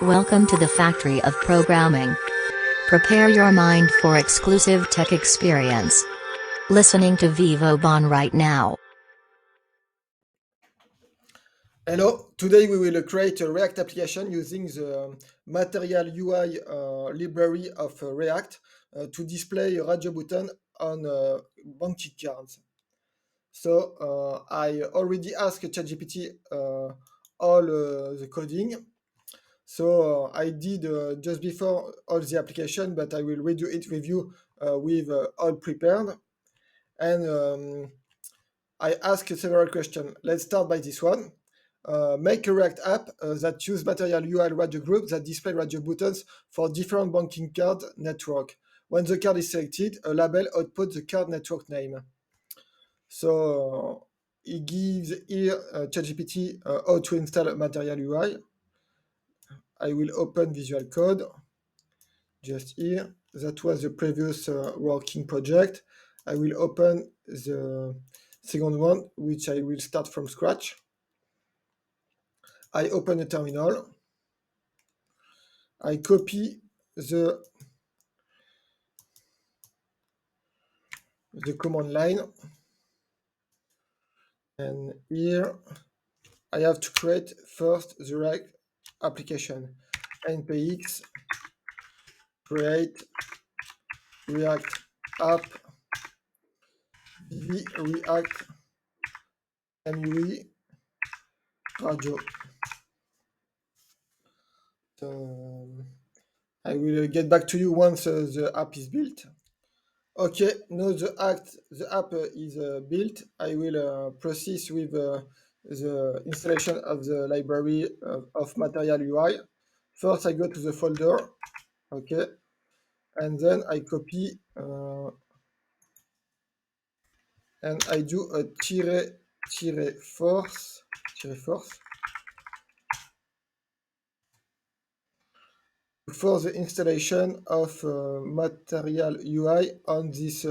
Welcome to the factory of programming. Prepare your mind for exclusive tech experience. Listening to Vivo Bon right now. Hello, today we will create a React application using the Material UI library of React to display a radio button on banking cards. So I already asked ChatGPT all the coding. So I did just before all the application, but I will redo it with you with all prepared. And I asked several questions. Let's start by this one. Make a React app that use Material UI radio group that display radio buttons for different banking card network. When the card is selected, a label outputs the card network name. So he gives here ChatGPT how to install Material UI. I will open Visual Code just here. That was the previous working project. I will open the second one, which I will start from scratch. I open a terminal. I copy the command line. And here I have to create first the React application. npx create React app v React MUI radio. So I will get back to you once the app is built. Okay, now the app is built. I will proceed with the installation of the library of Material UI. First, I go to the folder, okay, and then I copy and I do a force for the installation of Material UI on this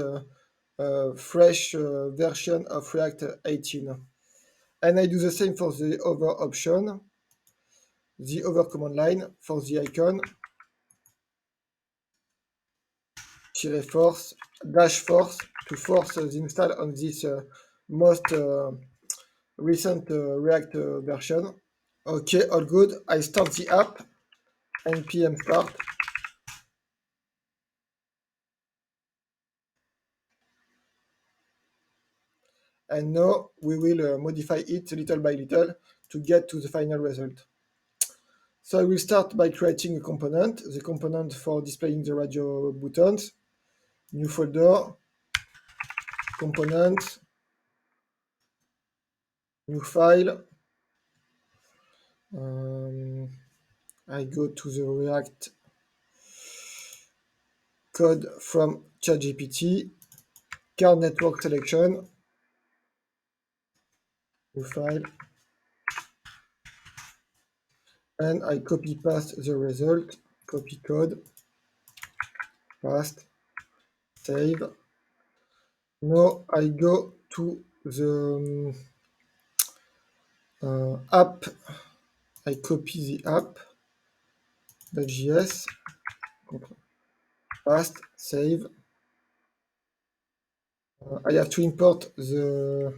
fresh version of React 18. And I do the same for the other option, the other command line for the icon, -force, -force to force the install on this most recent React version. Okay, all good. I start the app, npm start. And now we will modify it little by little to get to the final result. So I will start by creating a component, the component for displaying the radio buttons, new folder, component, new file. I go to the React code from ChatGPT, card network selection, new file, and I copy paste the result, copy code, paste, save. Now I go to the app. I copy the app.js, paste, save. I have to import the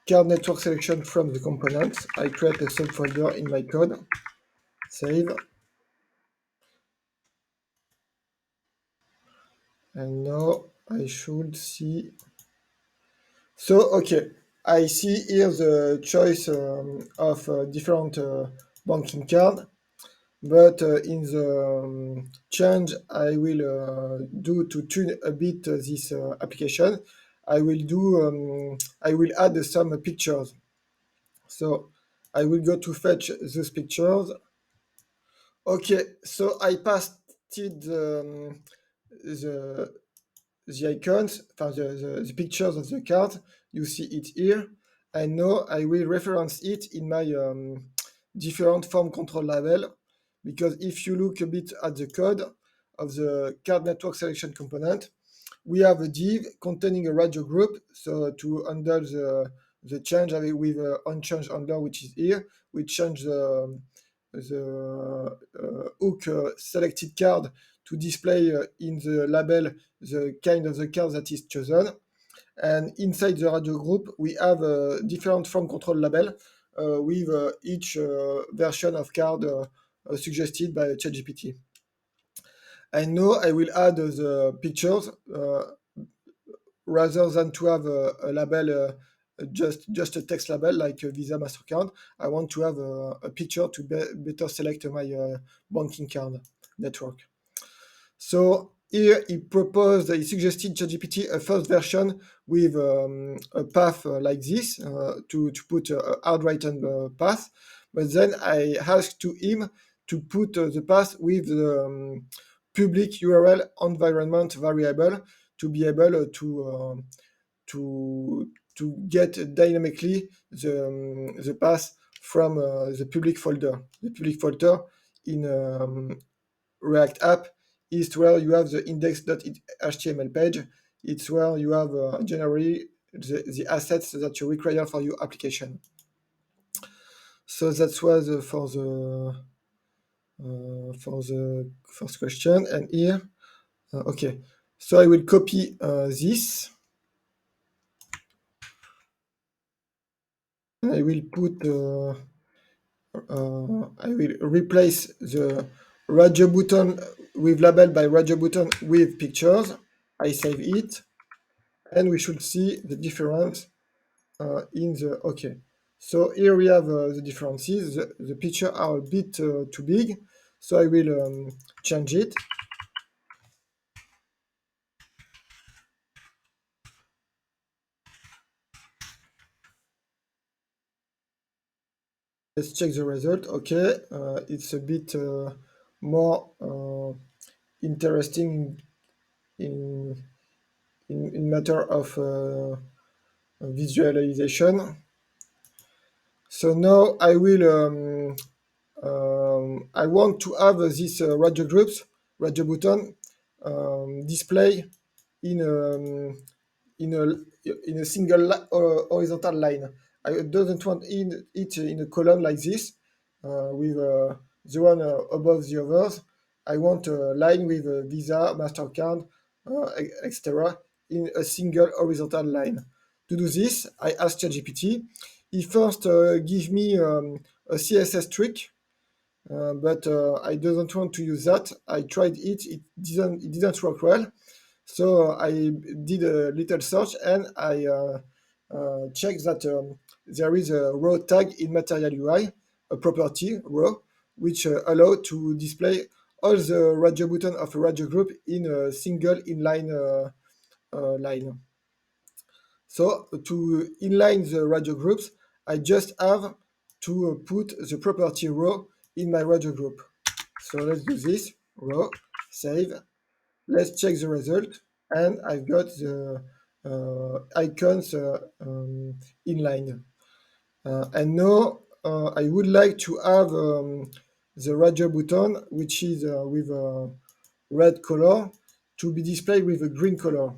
card network selection from the components. I create a subfolder in my code, save. And now I should see. So, okay, I see here the choice of different banking card, but in the change I will do to tune a bit this application, I will add some pictures. So I will go to fetch those pictures. Okay, so I pasted the icons, the pictures of the card. You see it here. And now I will reference it in my different form control label, because if you look a bit at the code of the card network selection component, we have a div containing a radio group. So to handle the change with on change handler, which is here, we change the hook selected card to display in the label the kind of the card that is chosen. And inside the radio group, we have a different front control label with each version of card suggested by ChatGPT. And now I will add the pictures rather than to have a label, just a text label like a Visa, MasterCard. I want to have a picture to better select my banking card network. So here he suggested ChatGPT a first version with a path like this to put a hard-written path. But then I asked to him to put the path with the public URL environment variable to be able to get dynamically the path from the public folder. The public folder in React app is where you have the index.html page. It's where you have generally the assets that you require for your application. So that was for the first question. And here, okay. So I will copy this. I will put. I will replace the radio button with label by radio button with pictures. I save it, and we should see the difference in the okay. So here we have the differences. The picture are a bit too big, so I will change it. Let's check the result. Okay, it's a bit more interesting in matter of visualization. So now I will I want to have this radio groups, radio button display in in a single horizontal line. I don't want it in a column like this with the one above the others. I want a line with Visa, MasterCard, etc. in a single horizontal line. To do this, I asked ChatGPT. He first give me a CSS trick, but I didn't want to use that. I tried it; it didn't work well. So I did a little search and I checked that there is a row tag in Material UI, a property row, which allow to display all the radio button of a radio group in a single inline line. So to inline the radio groups, I just have to put the property row in my radio group. So let's do this, row, save. Let's check the result. And I've got the icons inline. And now I would like to have the radio button, which is with a red color, to be displayed with a green color.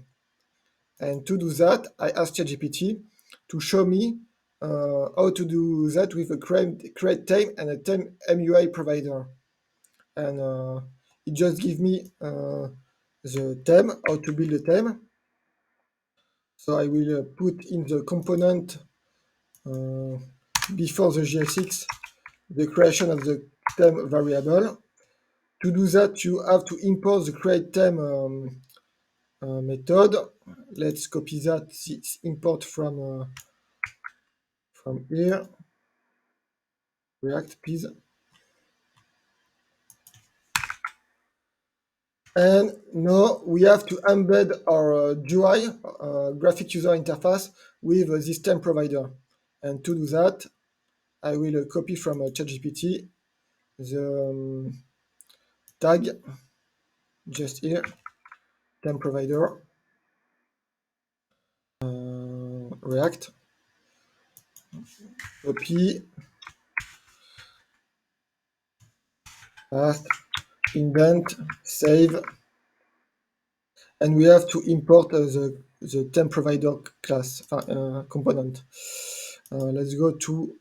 And to do that, I asked ChatGPT to show me how to do that with a create theme and a theme MUI provider. And it just gives me the theme, how to build a theme. So I will put in the component before the JSX the creation of the theme variable. To do that, you have to import the create theme method. Let's copy that. It's import from here. React, please. And now we have to embed our GUI, graphic user interface, with this theme provider. And to do that, I will copy from ChatGPT the tag just here, theme provider, React, copy, paste, indent, save, and we have to import the theme provider class component. Let's go to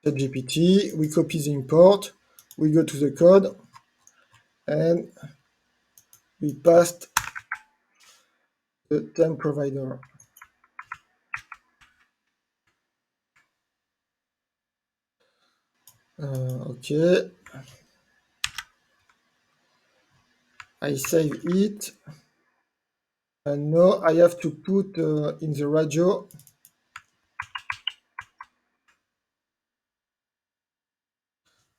ChatGPT, we copy the import, we go to the code, and we paste the temp provider. Okay, I save it, and now I have to put in the radio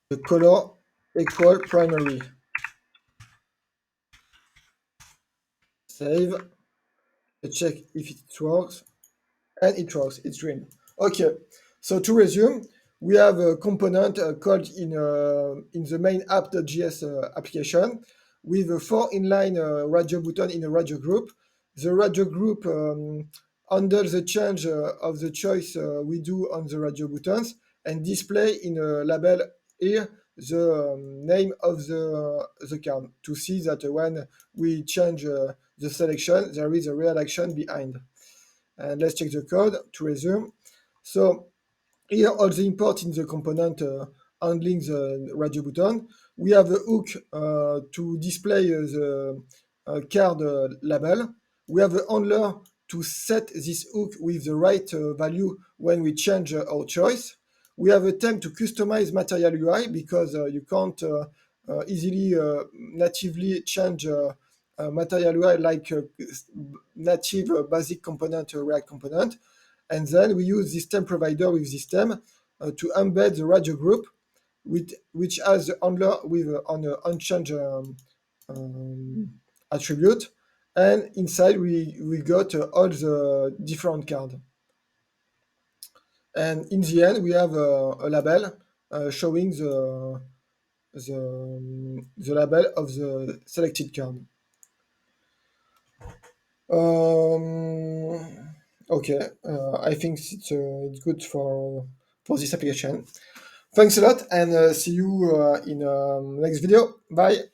the color equal primary. Save, check if it works, and it works, it's green. Okay, so to resume, we have a component called in the main app.js application with a 4 inline radio button in a radio group. The radio group handles the change of the choice we do on the radio buttons and display in a label here the name of the card to see that when we change the selection, there is a real action behind. And let's check the code to resume. So here, all the import in the component handling the radio button. We have a hook to display the card label. We have a handler to set this hook with the right value when we change our choice. We have a temp to customize material UI because you can't easily natively change material UI like native basic component React component. And then we use this temp provider with this temp to embed the radio group, which has the handler with on an unchanged attribute. And inside we got all the different cards. And in the end, we have a label showing the label of the selected card. Okay, I think it's good for this application. Thanks a lot, and see you in next video. Bye.